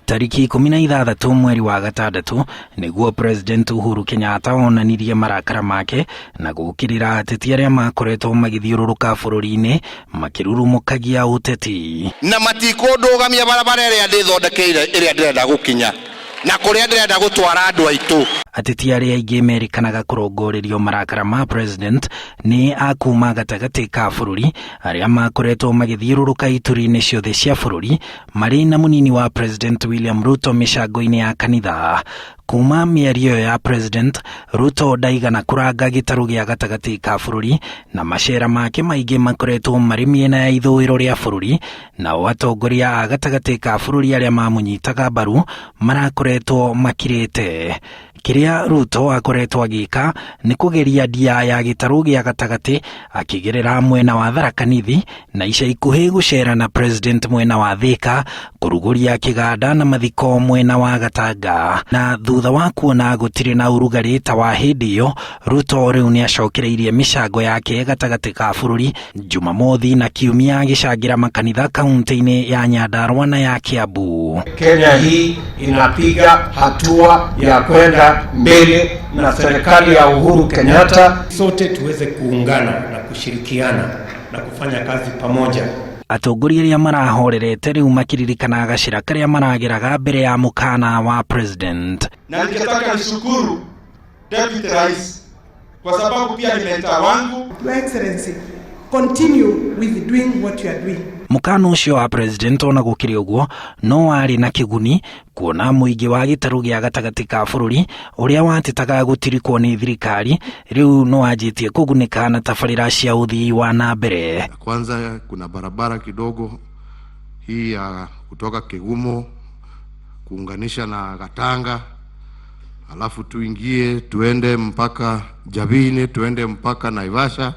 Tariki 16 mweri wa gatandatu niguo President Uhuru Kenyatta onanirie marakara make na gukirira ateti aria makoretwo magithiururuka bururi-ini makirurumukagia uteti na matikundugamia barabara iria ndithondekeire iria ndirenda gukinya na kuria ndirenda gutwara andu aitu. Ateti aria aingi merikanaga kurongorerio marakara ma president ni akuma gatagati ka bururi aria makoretwo magithiururuka ituri-ini ciothe cia bururi mari na munini wa President William Ruto micango-ini ya kanitha. Kuma miario ya President Ruto ndaigana kuranga gitaru gia gatagati ka bururi na macera make maingi makoretwo mari miena ya ithuiro ria bururi na atongoria a gatagati ka bururi aria mamunyitaga mbaru marakoretwo makirite. Kiria Ruto akoretwo agika ni kugeria ndia ya gitaru gia gatagati akigerera mwena wa Tharaka Nithi na ica ikuhi gucera na President mwena wa Thika kuruguria kiganda na mathiko mwena wa Gatanga. Na thutha wa kuona gutiri na urugari ta wa hindi iyo, Ruto riu ni acokereirie micango yake gatagati ka bururi Jumamothi na Kiumia agicangira makanitha kaunti-ini ya Nyandarua na ya Kiambu. Kenya hii inapiga hatua ya kwenda mbele na serikali ya Uhuru Kenyatta. Sote tuweze kuungana na kushirikiana na kufanya kazi pamoja. Atongoria aria marahorerete riu makiririkana gacira karia marageraga mbere ya mukana wa president. Na ningetaka nishukuru Deputy Rais kwa sababu pia ni mentor wangu. Your Excellency, continue with doing what you are doing. Mukana ucio wa president ona gukiri uguo no wari na kiguni kuona muingi wa gitaru gia gatagati ka bururi uria watitaga gutirikwo ni thirikari riu no ajitie kugunika na tabarira cia uthii wa na mbere. Kwanza kuna barabara kidogo hii ya kutoka Kigumo kuunganisha na Gatanga, alafu tuingie tuende mpaka Jabini, tuende mpaka Naivasha.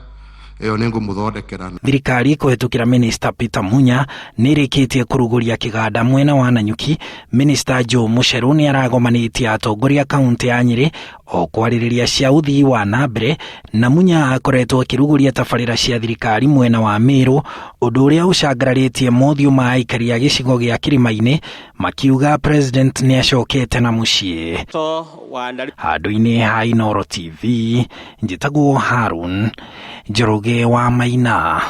Thirikari kuhetukira Minister Peter Munya nirikitie kuruguria kiganda mwena wa Nanyuki. Minister Joe Mucheru ni aragomanitie atongoria kaunti ya Nyeri o kwaririria cia uthii wa na mbere, na Munya akoretwo akiruguria tabarira cia thirikari mwena wa Meru, undu uria ucangararitie mothiu ma aikari a gicigo gia Kirimaini makiuga president ni acokete na mucii. Handu-ini ha Inooro TV, njitagwo Harun Njoroge wa Maina.